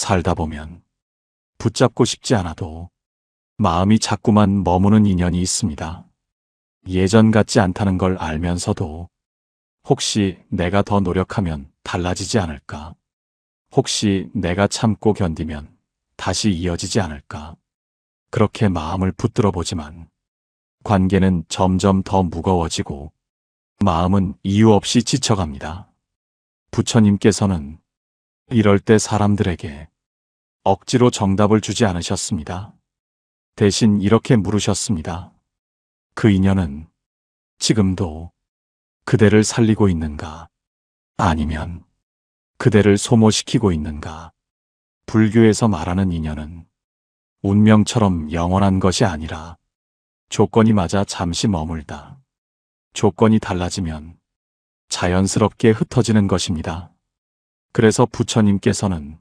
살다 보면 붙잡고 싶지 않아도 마음이 자꾸만 머무는 인연이 있습니다. 예전 같지 않다는 걸 알면서도 혹시 내가 더 노력하면 달라지지 않을까? 혹시 내가 참고 견디면 다시 이어지지 않을까? 그렇게 마음을 붙들어 보지만 관계는 점점 더 무거워지고 마음은 이유 없이 지쳐갑니다. 부처님께서는 이럴 때 사람들에게 억지로 정답을 주지 않으셨습니다. 대신 이렇게 물으셨습니다. 그 인연은 지금도 그대를 살리고 있는가? 아니면 그대를 소모시키고 있는가? 불교에서 말하는 인연은 운명처럼 영원한 것이 아니라 조건이 맞아 잠시 머물다. 조건이 달라지면 자연스럽게 흩어지는 것입니다. 그래서 부처님께서는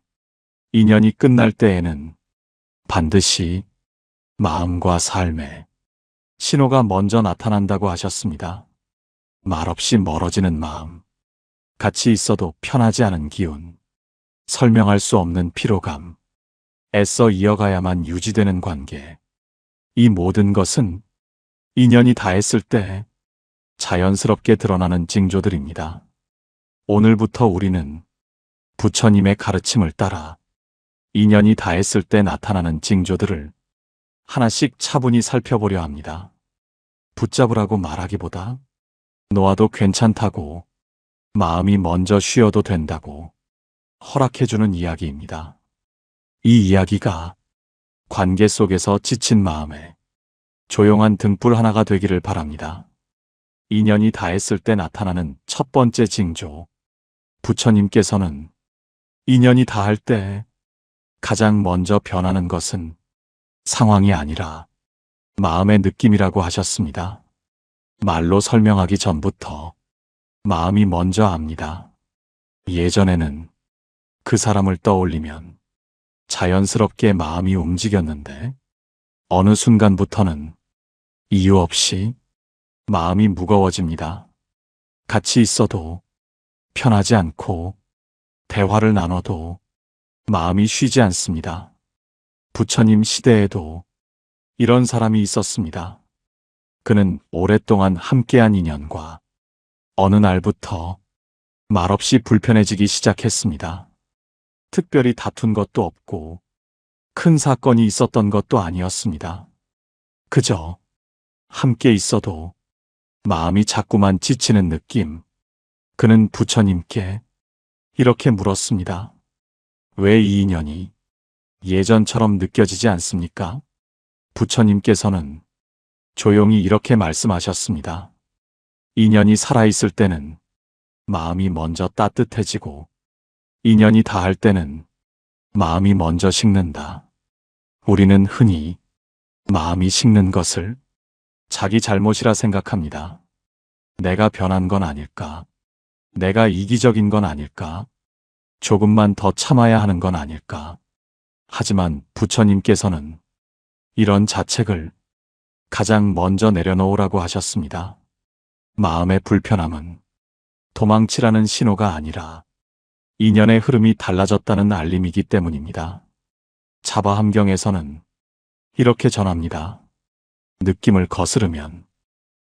인연이 끝날 때에는 반드시 마음과 삶에 신호가 먼저 나타난다고 하셨습니다. 말없이 멀어지는 마음, 같이 있어도 편하지 않은 기운, 설명할 수 없는 피로감, 애써 이어가야만 유지되는 관계. 이 모든 것은 인연이 닿았을 때 자연스럽게 드러나는 징조들입니다. 오늘부터 우리는 부처님의 가르침을 따라 인연이 닿았을 때 나타나는 징조들을 하나씩 차분히 살펴보려 합니다. 붙잡으라고 말하기보다 놓아도 괜찮다고, 마음이 먼저 쉬어도 된다고 허락해주는 이야기입니다. 이 이야기가 관계 속에서 지친 마음에 조용한 등불 하나가 되기를 바랍니다. 인연이 닿았을 때 나타나는 첫 번째 징조. 부처님께서는 인연이 닿을 때 가장 먼저 변하는 것은 상황이 아니라 마음의 느낌이라고 하셨습니다. 말로 설명하기 전부터 마음이 먼저 압니다. 예전에는 그 사람을 떠올리면 자연스럽게 마음이 움직였는데 어느 순간부터는 이유 없이 마음이 무거워집니다. 같이 있어도 편하지 않고 대화를 나눠도 마음이 쉬지 않습니다. 부처님 시대에도 이런 사람이 있었습니다. 그는 오랫동안 함께한 인연과 어느 날부터 말없이 불편해지기 시작했습니다. 특별히 다툰 것도 없고 큰 사건이 있었던 것도 아니었습니다. 그저 함께 있어도 마음이 자꾸만 지치는 느낌. 그는 부처님께 이렇게 물었습니다. 왜 이 인연이 예전처럼 느껴지지 않습니까? 부처님께서는 조용히 이렇게 말씀하셨습니다. 인연이 살아있을 때는 마음이 먼저 따뜻해지고 인연이 다할 때는 마음이 먼저 식는다. 우리는 흔히 마음이 식는 것을 자기 잘못이라 생각합니다. 내가 변한 건 아닐까? 내가 이기적인 건 아닐까? 조금만 더 참아야 하는 건 아닐까? 하지만 부처님께서는 이런 자책을 가장 먼저 내려놓으라고 하셨습니다. 마음의 불편함은 도망치라는 신호가 아니라 인연의 흐름이 달라졌다는 알림이기 때문입니다. 자바함경에서는 이렇게 전합니다. 느낌을 거스르면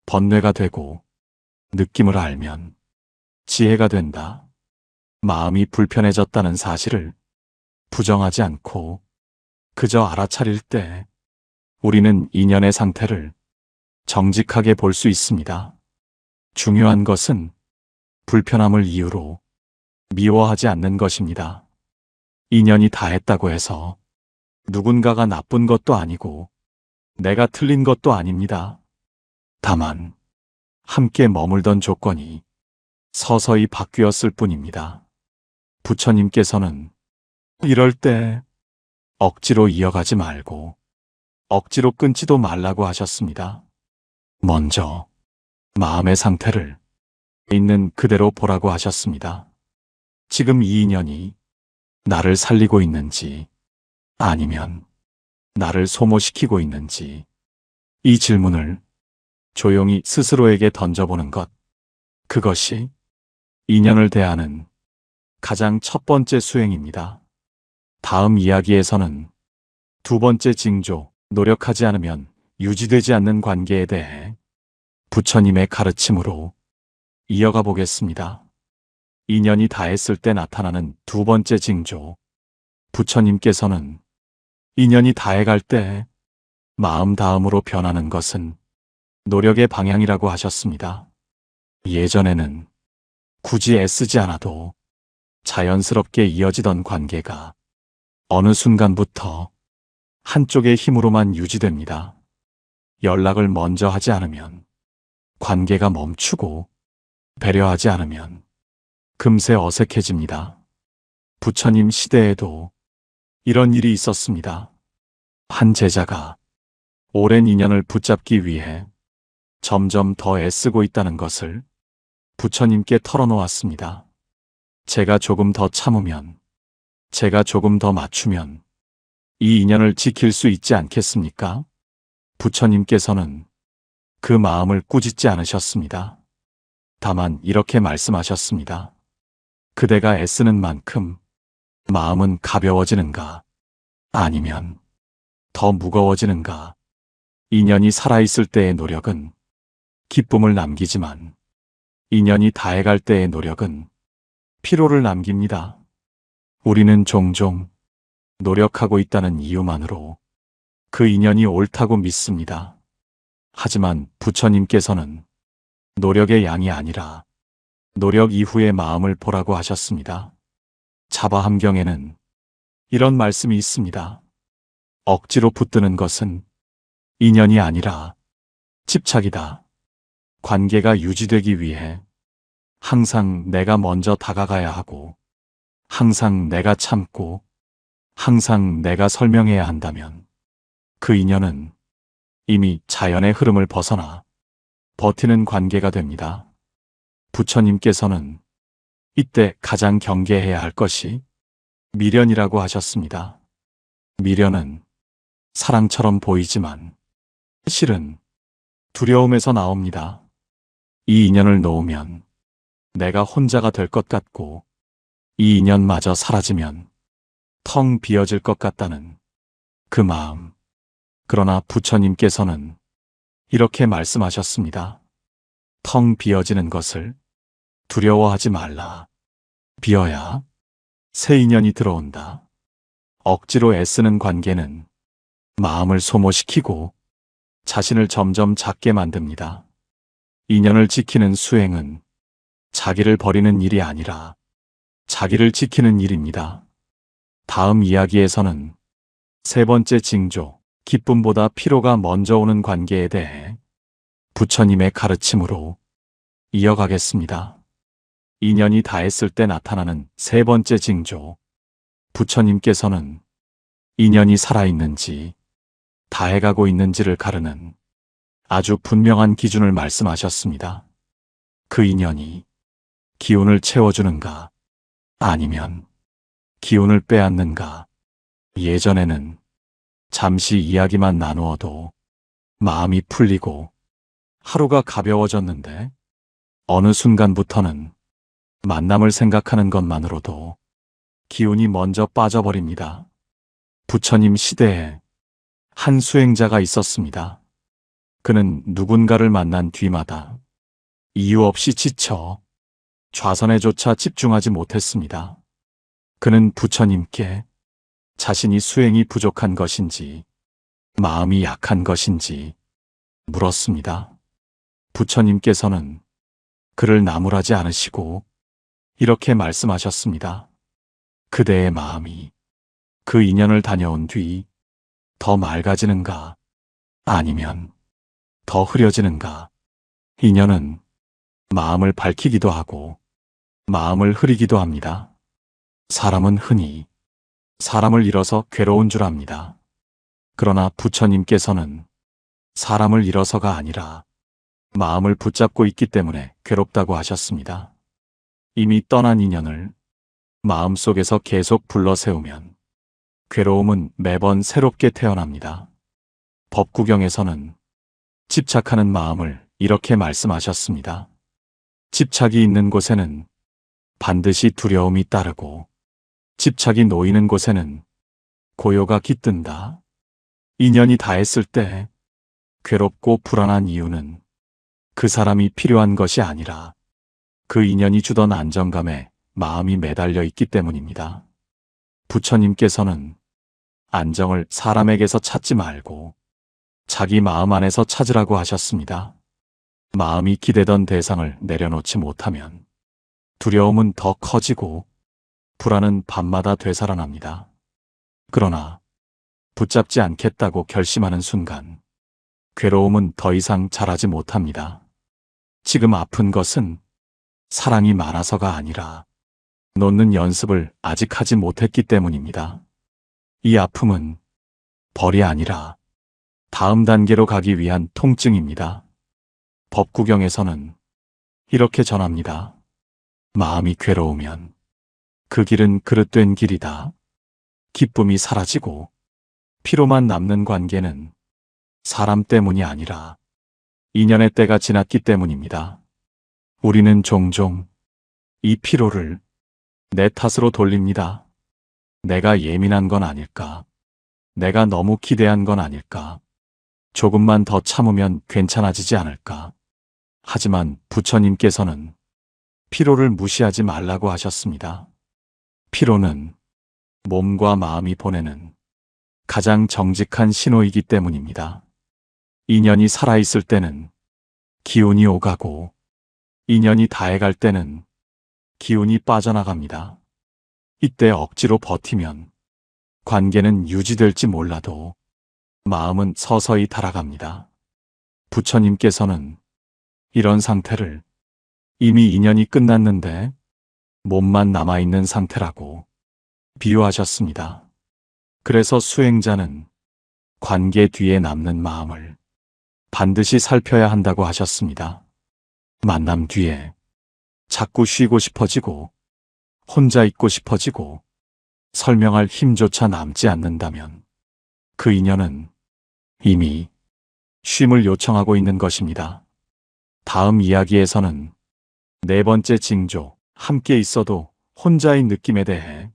번뇌가 되고 느낌을 알면 지혜가 된다. 마음이 불편해졌다는 사실을 부정하지 않고 그저 알아차릴 때 우리는 인연의 상태를 정직하게 볼 수 있습니다. 중요한 것은 불편함을 이유로 미워하지 않는 것입니다. 인연이 다했다고 해서 누군가가 나쁜 것도 아니고 내가 틀린 것도 아닙니다. 다만 함께 머물던 조건이 서서히 바뀌었을 뿐입니다. 부처님께서는 이럴 때 억지로 이어가지 말고 억지로 끊지도 말라고 하셨습니다. 먼저 마음의 상태를 있는 그대로 보라고 하셨습니다. 지금 이 인연이 나를 살리고 있는지 아니면 나를 소모시키고 있는지 이 질문을 조용히 스스로에게 던져보는 것. 그것이 인연을 대하는 가장 첫 번째 수행입니다. 다음 이야기에서는 두 번째 징조, 노력하지 않으면 유지되지 않는 관계에 대해 부처님의 가르침으로 이어가 보겠습니다. 인연이 다했을 때 나타나는 두 번째 징조. 부처님께서는 인연이 다해갈 때 마음 다음으로 변하는 것은 노력의 방향이라고 하셨습니다. 예전에는 굳이 애쓰지 않아도 자연스럽게 이어지던 관계가 어느 순간부터 한쪽의 힘으로만 유지됩니다. 연락을 먼저 하지 않으면 관계가 멈추고 배려하지 않으면 금세 어색해집니다. 부처님 시대에도 이런 일이 있었습니다. 한 제자가 오랜 인연을 붙잡기 위해 점점 더 애쓰고 있다는 것을 부처님께 털어놓았습니다. 제가 조금 더 참으면, 제가 조금 더 맞추면 이 인연을 지킬 수 있지 않겠습니까? 부처님께서는 그 마음을 꾸짖지 않으셨습니다. 다만 이렇게 말씀하셨습니다. 그대가 애쓰는 만큼 마음은 가벼워지는가? 아니면 더 무거워지는가? 인연이 살아있을 때의 노력은 기쁨을 남기지만 인연이 다해갈 때의 노력은 피로를 남깁니다. 우리는 종종 노력하고 있다는 이유만으로 그 인연이 옳다고 믿습니다. 하지만 부처님께서는 노력의 양이 아니라 노력 이후의 마음을 보라고 하셨습니다. 자바함경에는 이런 말씀이 있습니다. 억지로 붙드는 것은 인연이 아니라 집착이다. 관계가 유지되기 위해 항상 내가 먼저 다가가야 하고 항상 내가 참고 항상 내가 설명해야 한다면 그 인연은 이미 자연의 흐름을 벗어나 버티는 관계가 됩니다. 부처님께서는 이때 가장 경계해야 할 것이 미련이라고 하셨습니다. 미련은 사랑처럼 보이지만 실은 두려움에서 나옵니다. 이 인연을 놓으면 내가 혼자가 될 것 같고 이 인연마저 사라지면 텅 비어질 것 같다는 그 마음. 그러나 부처님께서는 이렇게 말씀하셨습니다. 텅 비어지는 것을 두려워하지 말라. 비어야 새 인연이 들어온다. 억지로 애쓰는 관계는 마음을 소모시키고 자신을 점점 작게 만듭니다. 인연을 지키는 수행은 자기를 버리는 일이 아니라 자기를 지키는 일입니다. 다음 이야기에서는 세 번째 징조, 기쁨보다 피로가 먼저 오는 관계에 대해 부처님의 가르침으로 이어가겠습니다. 인연이 다했을 때 나타나는 세 번째 징조. 부처님께서는 인연이 살아있는지 다해가고 있는지를 가르는 아주 분명한 기준을 말씀하셨습니다. 그 인연이 기운을 채워주는가 아니면 기운을 빼앗는가. 예전에는 잠시 이야기만 나누어도 마음이 풀리고 하루가 가벼워졌는데 어느 순간부터는 만남을 생각하는 것만으로도 기운이 먼저 빠져버립니다. 부처님 시대에 한 수행자가 있었습니다. 그는 누군가를 만난 뒤마다 이유 없이 지쳐 좌선에조차 집중하지 못했습니다. 그는 부처님께 자신이 수행이 부족한 것인지 마음이 약한 것인지 물었습니다. 부처님께서는 그를 나무라지 않으시고 이렇게 말씀하셨습니다. 그대의 마음이 그 인연을 다녀온 뒤 더 맑아지는가 아니면 더 흐려지는가. 인연은 마음을 밝히기도 하고 마음을 흐리기도 합니다. 사람은 흔히 사람을 잃어서 괴로운 줄 압니다. 그러나 부처님께서는 사람을 잃어서가 아니라 마음을 붙잡고 있기 때문에 괴롭다고 하셨습니다. 이미 떠난 인연을 마음속에서 계속 불러세우면 괴로움은 매번 새롭게 태어납니다. 법구경에서는 집착하는 마음을 이렇게 말씀하셨습니다. 집착이 있는 곳에는 반드시 두려움이 따르고 집착이 놓이는 곳에는 고요가 깃든다. 인연이 다했을 때 괴롭고 불안한 이유는 그 사람이 필요한 것이 아니라 그 인연이 주던 안정감에 마음이 매달려 있기 때문입니다. 부처님께서는 안정을 사람에게서 찾지 말고 자기 마음 안에서 찾으라고 하셨습니다. 마음이 기대던 대상을 내려놓지 못하면 두려움은 더 커지고 불안은 밤마다 되살아납니다. 그러나 붙잡지 않겠다고 결심하는 순간 괴로움은 더 이상 자라지 못합니다. 지금 아픈 것은 사랑이 많아서가 아니라 놓는 연습을 아직 하지 못했기 때문입니다. 이 아픔은 벌이 아니라 다음 단계로 가기 위한 통증입니다. 법구경에서는 이렇게 전합니다. 마음이 괴로우면 그 길은 그릇된 길이다. 기쁨이 사라지고 피로만 남는 관계는 사람 때문이 아니라 인연의 때가 지났기 때문입니다. 우리는 종종 이 피로를 내 탓으로 돌립니다. 내가 예민한 건 아닐까? 내가 너무 기대한 건 아닐까? 조금만 더 참으면 괜찮아지지 않을까? 하지만 부처님께서는 피로를 무시하지 말라고 하셨습니다. 피로는 몸과 마음이 보내는 가장 정직한 신호이기 때문입니다. 인연이 살아있을 때는 기운이 오가고 인연이 다해갈 때는 기운이 빠져나갑니다. 이때 억지로 버티면 관계는 유지될지 몰라도 마음은 서서히 달아갑니다. 부처님께서는 이런 상태를 이미 인연이 끝났는데 몸만 남아있는 상태라고 비유하셨습니다. 그래서 수행자는 관계 뒤에 남는 마음을 반드시 살펴야 한다고 하셨습니다. 만남 뒤에 자꾸 쉬고 싶어지고 혼자 있고 싶어지고 설명할 힘조차 남지 않는다면 그 인연은 이미 쉼을 요청하고 있는 것입니다. 다음 이야기에서는 네 번째 징조, 함께 있어도 혼자인 느낌에 대해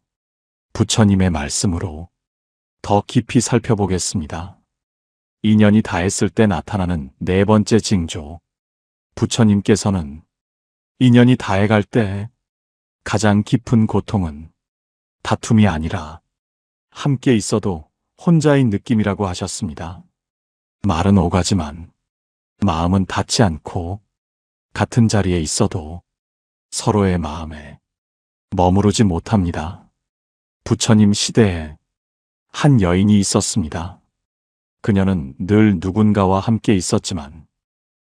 부처님의 말씀으로 더 깊이 살펴보겠습니다. 인연이 다했을 때 나타나는 네 번째 징조. 부처님께서는 인연이 다해갈 때 가장 깊은 고통은 다툼이 아니라 함께 있어도 혼자인 느낌이라고 하셨습니다. 말은 오가지만 마음은 닿지 않고 같은 자리에 있어도 서로의 마음에 머무르지 못합니다. 부처님 시대에 한 여인이 있었습니다. 그녀는 늘 누군가와 함께 있었지만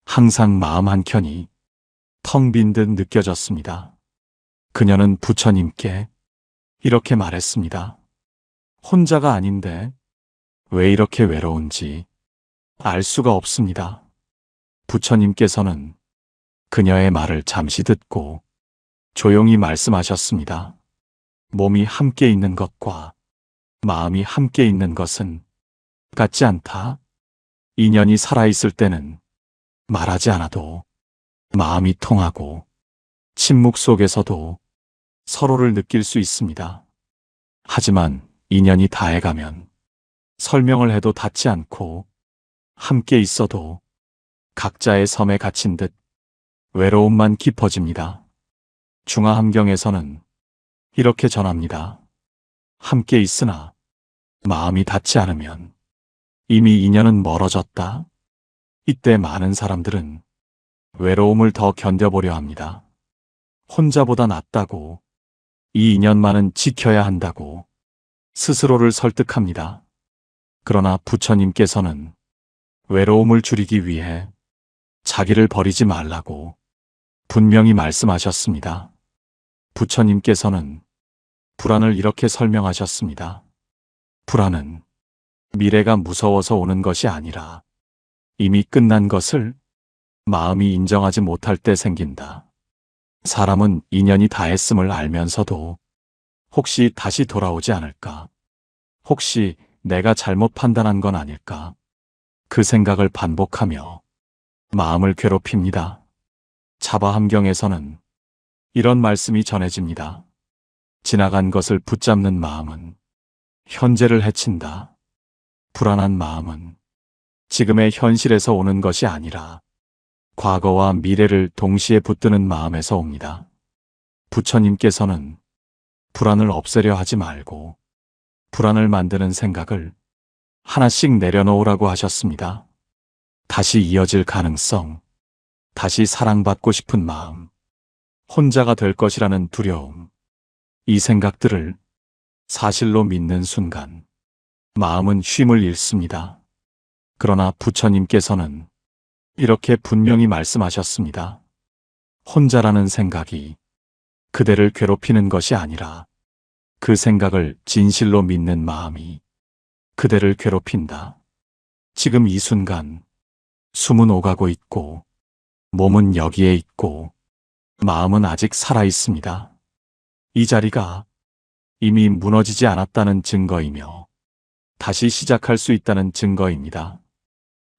항상 마음 한켠이 텅 빈 듯 느껴졌습니다. 그녀는 부처님께 이렇게 말했습니다. 혼자가 아닌데 왜 이렇게 외로운지 알 수가 없습니다. 부처님께서는 그녀의 말을 잠시 듣고 조용히 말씀하셨습니다. 몸이 함께 있는 것과 마음이 함께 있는 것은 같지 않다. 인연이 살아있을 때는 말하지 않아도 마음이 통하고 침묵 속에서도 서로를 느낄 수 있습니다. 하지만 인연이 다해가면 설명을 해도 닿지 않고 함께 있어도 각자의 섬에 갇힌 듯 외로움만 깊어집니다. 중화함경에서는 이렇게 전합니다. 함께 있으나 마음이 닿지 않으면 이미 인연은 멀어졌다. 이때 많은 사람들은 외로움을 더 견뎌보려 합니다. 혼자보다 낫다고, 이 인연만은 지켜야 한다고 스스로를 설득합니다. 그러나 부처님께서는 외로움을 줄이기 위해 자기를 버리지 말라고 분명히 말씀하셨습니다. 부처님께서는 불안을 이렇게 설명하셨습니다. 불안은 미래가 무서워서 오는 것이 아니라 이미 끝난 것을 마음이 인정하지 못할 때 생긴다. 사람은 인연이 다했음을 알면서도 혹시 다시 돌아오지 않을까? 혹시 내가 잘못 판단한 건 아닐까? 그 생각을 반복하며 마음을 괴롭힙니다. 자바함경에서는 이런 말씀이 전해집니다. 지나간 것을 붙잡는 마음은 현재를 해친다. 불안한 마음은 지금의 현실에서 오는 것이 아니라 과거와 미래를 동시에 붙드는 마음에서 옵니다. 부처님께서는 불안을 없애려 하지 말고 불안을 만드는 생각을 하나씩 내려놓으라고 하셨습니다. 다시 이어질 가능성, 다시 사랑받고 싶은 마음, 혼자가 될 것이라는 두려움, 이 생각들을 사실로 믿는 순간 마음은 쉼을 잃습니다. 그러나 부처님께서는 이렇게 분명히 말씀하셨습니다. 혼자라는 생각이 그대를 괴롭히는 것이 아니라 그 생각을 진실로 믿는 마음이 그대를 괴롭힌다. 지금 이 순간 숨은 오가고 있고 몸은 여기에 있고 마음은 아직 살아 있습니다. 이 자리가 이미 무너지지 않았다는 증거이며 다시 시작할 수 있다는 증거입니다.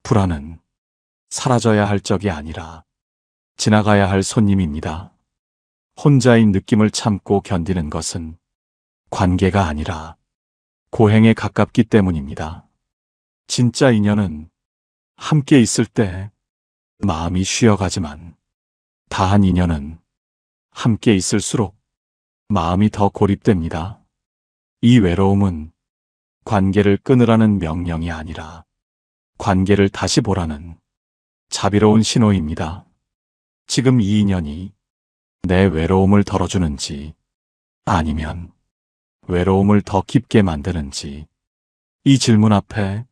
불안은 사라져야 할 적이 아니라 지나가야 할 손님입니다. 혼자인 느낌을 참고 견디는 것은 관계가 아니라 고행에 가깝기 때문입니다. 진짜 인연은 함께 있을 때 마음이 쉬어가지만 다한 인연은 함께 있을수록 마음이 더 고립됩니다. 이 외로움은 관계를 끊으라는 명령이 아니라 관계를 다시 보라는 자비로운 신호입니다. 지금 이 인연이 내 외로움을 덜어주는지 아니면 외로움을 더 깊게 만드는지 이 질문 앞에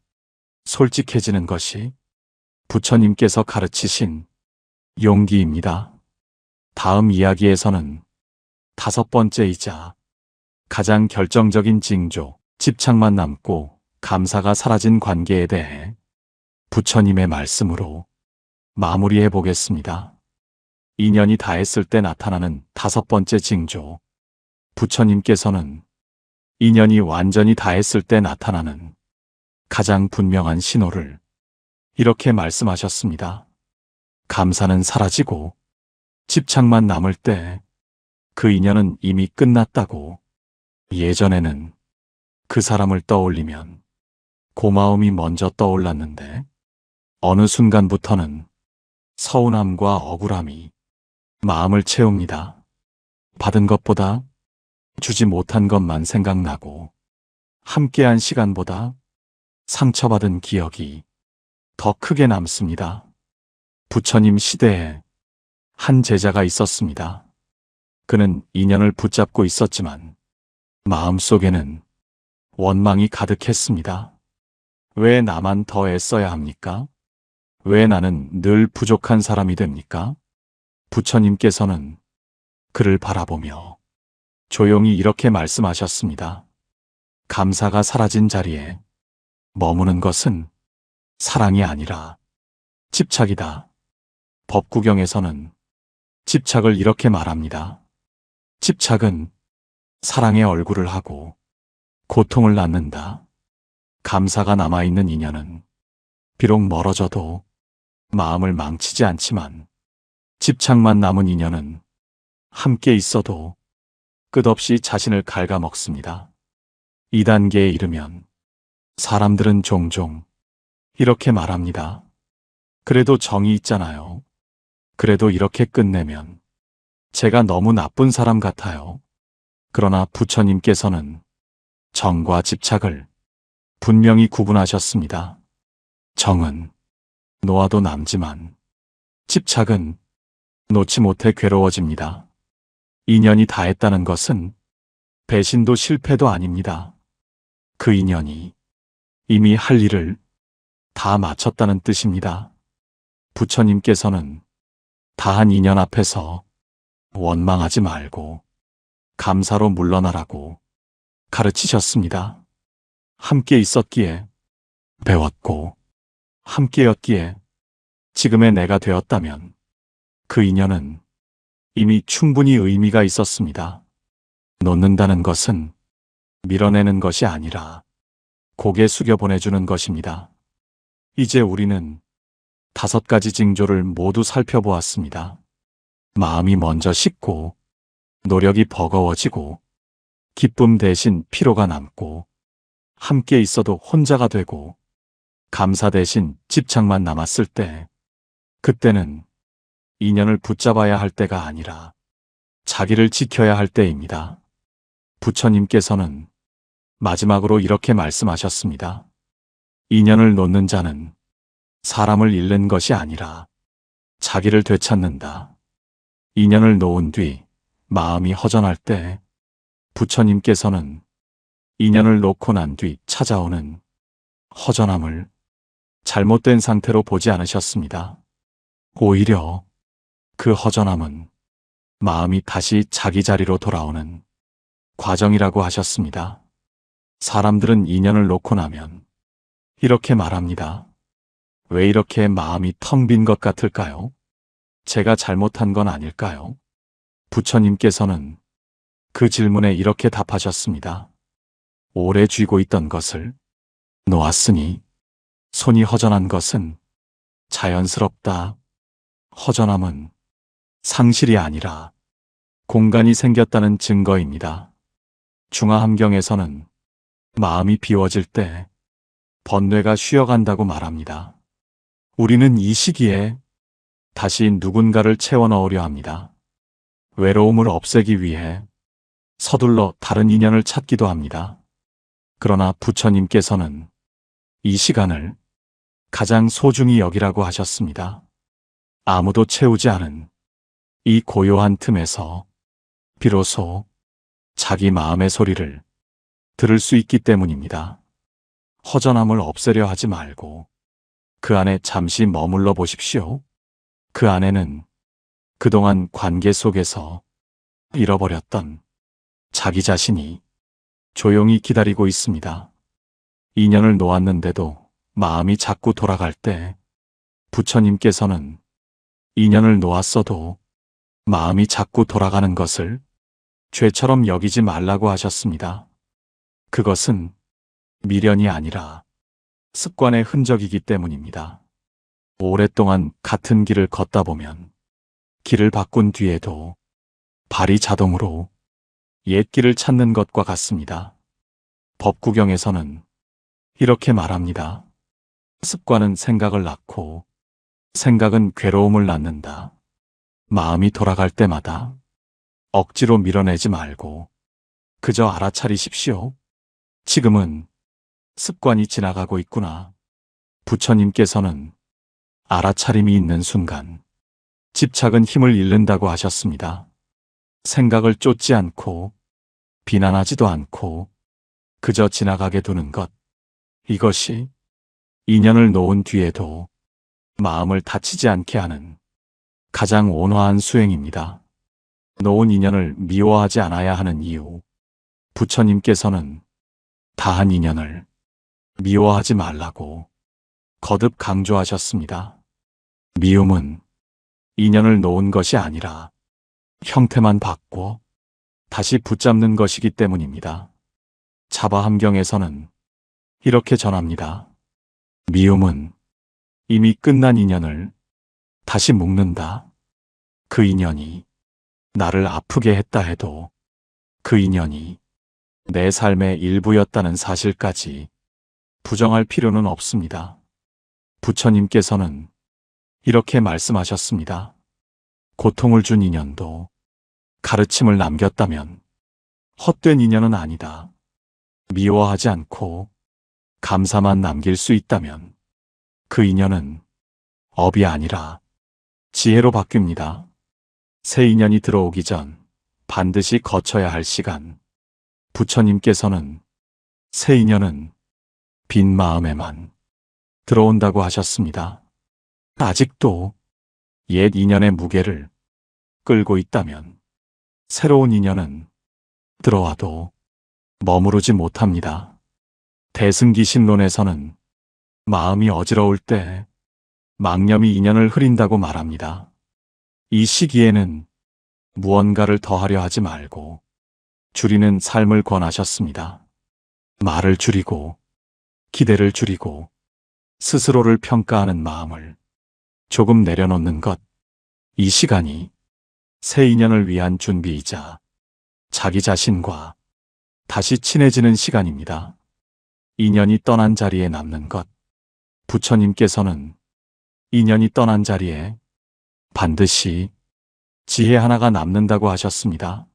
솔직해지는 것이 부처님께서 가르치신 용기입니다. 다음 이야기에서는 5번째이자 가장 결정적인 징조, 집착만 남고 감사가 사라진 관계에 대해 부처님의 말씀으로 마무리해 보겠습니다. 인연이 다했을 때 나타나는 5번째 징조. 부처님께서는 인연이 완전히 다했을 때 나타나는 가장 분명한 신호를 이렇게 말씀하셨습니다. 감사는 사라지고 집착만 남을 때 그 인연은 이미 끝났다고. 예전에는 그 사람을 떠올리면 고마움이 먼저 떠올랐는데 어느 순간부터는 서운함과 억울함이 마음을 채웁니다. 받은 것보다 주지 못한 것만 생각나고 함께한 시간보다 상처받은 기억이 더 크게 남습니다. 부처님 시대에 한 제자가 있었습니다. 그는 인연을 붙잡고 있었지만 마음속에는 원망이 가득했습니다. 왜 나만 더 애써야 합니까? 왜 나는 늘 부족한 사람이 됩니까? 부처님께서는 그를 바라보며 조용히 이렇게 말씀하셨습니다. 감사가 사라진 자리에 머무는 것은 사랑이 아니라 집착이다. 법구경에서는 집착을 이렇게 말합니다. 집착은 사랑의 얼굴을 하고 고통을 낳는다. 감사가 남아있는 인연은 비록 멀어져도 마음을 망치지 않지만 집착만 남은 인연은 함께 있어도 끝없이 자신을 갉아먹습니다. 이 단계에 이르면 사람들은 종종 이렇게 말합니다. 그래도 정이 있잖아요. 그래도 이렇게 끝내면 제가 너무 나쁜 사람 같아요. 그러나 부처님께서는 정과 집착을 분명히 구분하셨습니다. 정은 놓아도 남지만 집착은 놓지 못해 괴로워집니다. 인연이 다했다는 것은 배신도 실패도 아닙니다. 그 인연이 이미 할 일을 다 마쳤다는 뜻입니다. 부처님께서는 다한 인연 앞에서 원망하지 말고 감사로 물러나라고 가르치셨습니다. 함께 있었기에 배웠고 함께였기에 지금의 내가 되었다면 그 인연은 이미 충분히 의미가 있었습니다. 놓는다는 것은 밀어내는 것이 아니라 고개 숙여 보내주는 것입니다. 이제 우리는 5가지 징조를 모두 살펴보았습니다. 마음이 먼저 식고 노력이 버거워지고 기쁨 대신 피로가 남고 함께 있어도 혼자가 되고 감사 대신 집착만 남았을 때, 그때는 인연을 붙잡아야 할 때가 아니라 자기를 지켜야 할 때입니다. 부처님께서는 마지막으로 이렇게 말씀하셨습니다. 인연을 놓는 자는 사람을 잃는 것이 아니라 자기를 되찾는다. 인연을 놓은 뒤 마음이 허전할 때 부처님께서는 인연을 놓고 난 뒤 찾아오는 허전함을 잘못된 상태로 보지 않으셨습니다. 오히려 그 허전함은 마음이 다시 자기 자리로 돌아오는 과정이라고 하셨습니다. 사람들은 인연을 놓고 나면 이렇게 말합니다. 왜 이렇게 마음이 텅 빈 것 같을까요? 제가 잘못한 건 아닐까요? 부처님께서는 그 질문에 이렇게 답하셨습니다. 오래 쥐고 있던 것을 놓았으니 손이 허전한 것은 자연스럽다. 허전함은 상실이 아니라 공간이 생겼다는 증거입니다. 중화함경에서는 마음이 비워질 때 번뇌가 쉬어간다고 말합니다. 우리는 이 시기에 다시 누군가를 채워 넣으려 합니다. 외로움을 없애기 위해 서둘러 다른 인연을 찾기도 합니다. 그러나 부처님께서는 이 시간을 가장 소중히 여기라고 하셨습니다. 아무도 채우지 않은 이 고요한 틈에서 비로소 자기 마음의 소리를 들을 수 있기 때문입니다. 허전함을 없애려 하지 말고 그 안에 잠시 머물러 보십시오. 그 안에는 그동안 관계 속에서 잃어버렸던 자기 자신이 조용히 기다리고 있습니다. 인연을 놓았는데도 마음이 자꾸 돌아갈 때 부처님께서는 인연을 놓았어도 마음이 자꾸 돌아가는 것을 죄처럼 여기지 말라고 하셨습니다. 그것은 미련이 아니라 습관의 흔적이기 때문입니다. 오랫동안 같은 길을 걷다 보면 길을 바꾼 뒤에도 발이 자동으로 옛 길을 찾는 것과 같습니다. 법구경에서는 이렇게 말합니다. 습관은 생각을 낳고 생각은 괴로움을 낳는다. 마음이 돌아갈 때마다 억지로 밀어내지 말고 그저 알아차리십시오. 지금은 습관이 지나가고 있구나. 부처님께서는 알아차림이 있는 순간 집착은 힘을 잃는다고 하셨습니다. 생각을 쫓지 않고 비난하지도 않고 그저 지나가게 두는 것. 이것이 인연을 놓은 뒤에도 마음을 다치지 않게 하는 가장 온화한 수행입니다. 놓은 인연을 미워하지 않아야 하는 이유. 부처님께서는 다한 인연을 미워하지 말라고 거듭 강조하셨습니다. 미움은 인연을 놓은 것이 아니라 형태만 바꿔 다시 붙잡는 것이기 때문입니다. 자바함경에서는 이렇게 전합니다. 미움은 이미 끝난 인연을 다시 묶는다. 그 인연이 나를 아프게 했다 해도 그 인연이 내 삶의 일부였다는 사실까지 부정할 필요는 없습니다. 부처님께서는 이렇게 말씀하셨습니다. 고통을 준 인연도 가르침을 남겼다면 헛된 인연은 아니다. 미워하지 않고 감사만 남길 수 있다면 그 인연은 업이 아니라 지혜로 바뀝니다. 새 인연이 들어오기 전 반드시 거쳐야 할 시간. 부처님께서는 새 인연은 빈 마음에만 들어온다고 하셨습니다. 아직도 옛 인연의 무게를 끌고 있다면 새로운 인연은 들어와도 머무르지 못합니다. 대승기신론에서는 마음이 어지러울 때 망념이 인연을 흐린다고 말합니다. 이 시기에는 무언가를 더하려 하지 말고 줄이는 삶을 권하셨습니다. 말을 줄이고 기대를 줄이고 스스로를 평가하는 마음을 조금 내려놓는 것. 이 시간이 새 인연을 위한 준비이자 자기 자신과 다시 친해지는 시간입니다. 인연이 떠난 자리에 남는 것. 부처님께서는 인연이 떠난 자리에 반드시 지혜 하나가 남는다고 하셨습니다.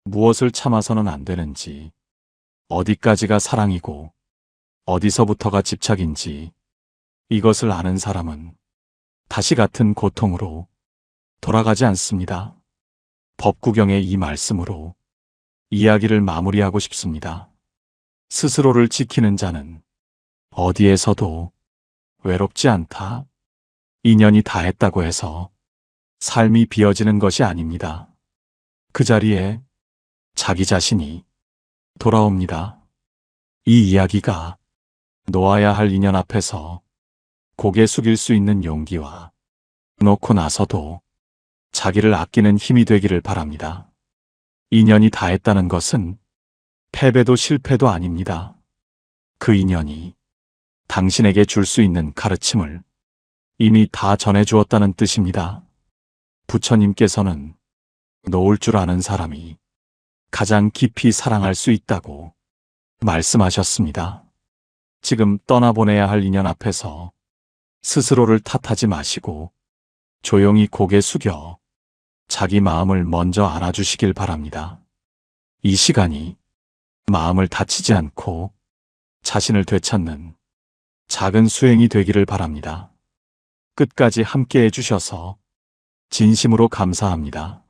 무엇을 참아서는 안 되는지, 어디까지가 사랑이고 어디서부터가 집착인지 이것을 아는 사람은 다시 같은 고통으로 돌아가지 않습니다. 법구경의 이 말씀으로 이야기를 마무리하고 싶습니다. 스스로를 지키는 자는 어디에서도 외롭지 않다. 인연이 다했다고 해서 삶이 비어지는 것이 아닙니다. 그 자리에 자기 자신이 돌아옵니다. 이 이야기가 놓아야 할 인연 앞에서 고개 숙일 수 있는 용기와 놓고 나서도 자기를 아끼는 힘이 되기를 바랍니다. 인연이 다했다는 것은 패배도 실패도 아닙니다. 그 인연이 당신에게 줄 수 있는 가르침을 이미 다 전해주었다는 뜻입니다. 부처님께서는 놓을 줄 아는 사람이 가장 깊이 사랑할 수 있다고 말씀하셨습니다. 지금 떠나보내야 할 인연 앞에서 스스로를 탓하지 마시고 조용히 고개 숙여 자기 마음을 먼저 안아주시길 바랍니다. 이 시간이 마음을 다치지 않고 자신을 되찾는 작은 수행이 되기를 바랍니다. 끝까지 함께 해주셔서 진심으로 감사합니다.